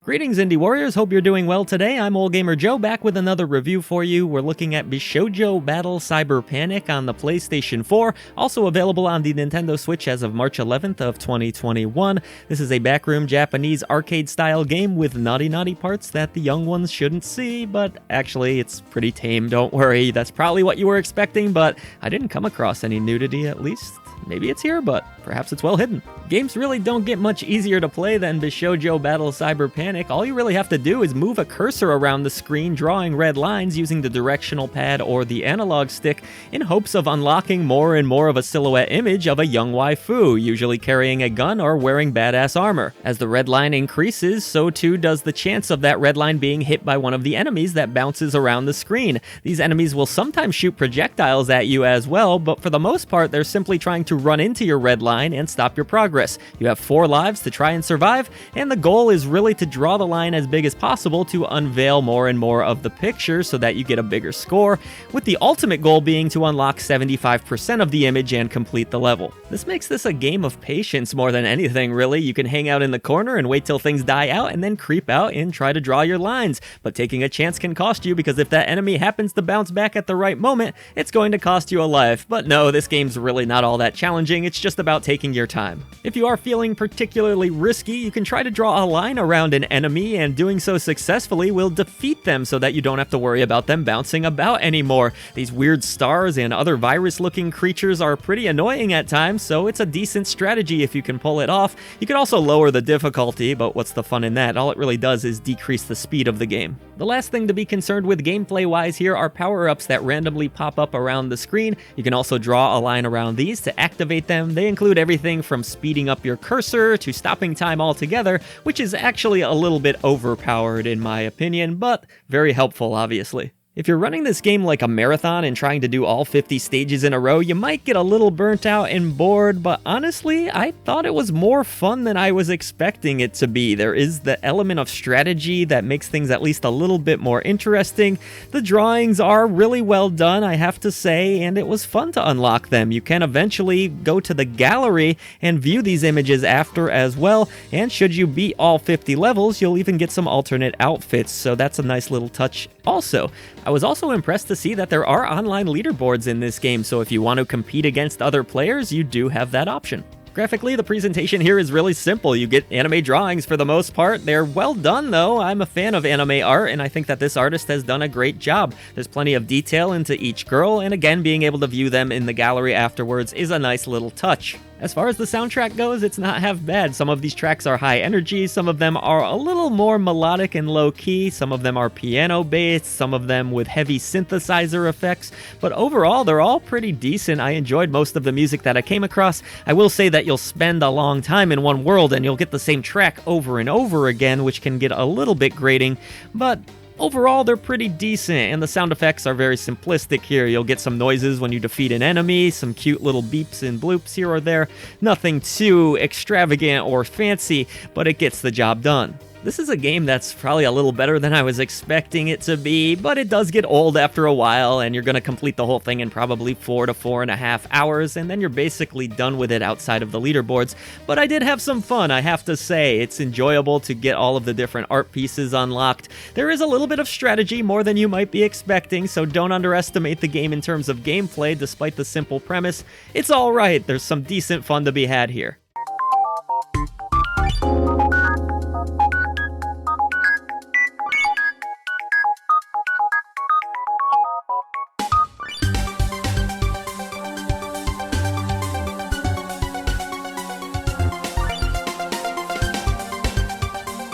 Greetings, Indie Warriors. Hope you're doing well today. I'm Ole Gamer Joe, back with another review for you. We're looking at Bishoujo Battle Cyber Panic on the PlayStation 4, also available on the Nintendo Switch as of March 11th of 2021. This is a backroom Japanese arcade-style game with naughty parts that the young ones shouldn't see, but actually, it's pretty tame, don't worry. That's probably what you were expecting, but I didn't come across any nudity, at least. Maybe it's here, but perhaps it's well hidden. Games really don't get much easier to play than Bishoujo Battle Cyber Panic. All you really have to do is move a cursor around the screen, drawing red lines using the directional pad or the analog stick in hopes of unlocking more and more of a silhouette image of a young waifu, usually carrying a gun or wearing badass armor. As the red line increases, so too does the chance of that red line being hit by one of the enemies that bounces around the screen. These enemies will sometimes shoot projectiles at you as well, but for the most part, they're simply trying to run into your red line and stop your progress. You have 4 lives to try and survive, and the goal is really to draw the line as big as possible to unveil more and more of the picture so that you get a bigger score, with the ultimate goal being to unlock 75% of the image and complete the level. This makes this a game of patience more than anything, really. You can hang out in the corner and wait till things die out and then creep out and try to draw your lines, but taking a chance can cost you, because if that enemy happens to bounce back at the right moment, it's going to cost you a life. But no, this game's really not all that challenging. It's just about taking your time. If you are feeling particularly risky, you can try to draw a line around an enemy, and doing so successfully will defeat them so that you don't have to worry about them bouncing about anymore. These weird stars and other virus-looking creatures are pretty annoying at times, so it's a decent strategy if you can pull it off. You can also lower the difficulty, but what's the fun in that? All it really does is decrease the speed of the game. The last thing to be concerned with gameplay-wise here are power-ups that randomly pop up around the screen. You can also draw a line around these to activate them. They include everything from speeding up your cursor to stopping time altogether, which is actually a little bit overpowered in my opinion, but very helpful, obviously. If you're running this game like a marathon and trying to do all 50 stages in a row, you might get a little burnt out and bored, but honestly, I thought it was more fun than I was expecting it to be. There is the element of strategy that makes things at least a little bit more interesting. The drawings are really well done, I have to say, and it was fun to unlock them. You can eventually go to the gallery and view these images after as well, and should you beat all 50 levels, you'll even get some alternate outfits, so that's a nice little touch also. I was also impressed to see that there are online leaderboards in this game, so if you want to compete against other players, you do have that option. Graphically, the presentation here is really simple. You get anime drawings for the most part. They're well done, though. I'm a fan of anime art, and I think that this artist has done a great job. There's plenty of detail into each girl, and again, being able to view them in the gallery afterwards is a nice little touch. As far as the soundtrack goes, it's not half bad. Some of these tracks are high energy, some of them are a little more melodic and low-key, some of them are piano-based, some of them with heavy synthesizer effects, but overall, they're all pretty decent. I enjoyed most of the music that I came across. I will say that you'll spend a long time in one world and you'll get the same track over and over again, which can get a little bit grating, but overall, they're pretty decent, and the sound effects are very simplistic here. You'll get some noises when you defeat an enemy, some cute little beeps and bloops here or there. Nothing too extravagant or fancy, but it gets the job done. This is a game that's probably a little better than I was expecting it to be, but it does get old after a while, and you're going to complete the whole thing in probably 4 to 4.5 hours, and then you're basically done with it outside of the leaderboards. But I did have some fun, I have to say. It's enjoyable to get all of the different art pieces unlocked. There is a little bit of strategy, more than you might be expecting, so don't underestimate the game in terms of gameplay, despite the simple premise. It's alright, there's some decent fun to be had here.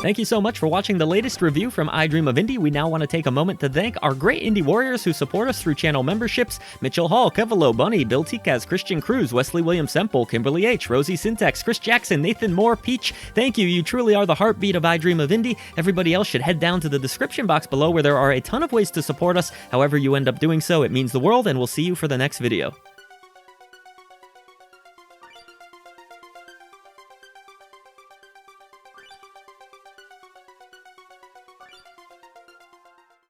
Thank you so much for watching the latest review from I Dream of Indie. We now want to take a moment to thank our great indie warriors who support us through channel memberships: Mitchell Hall, Kevalo, Bunny, Bill Tikaz, Christian Cruz, Wesley William Semple, Kimberly H., Rosie Syntax, Chris Jackson, Nathan Moore, Peach. Thank you, you truly are the heartbeat of I Dream of Indie. Everybody else should head down to the description box below where there are a ton of ways to support us. However you end up doing so, it means the world, and we'll see you for the next video.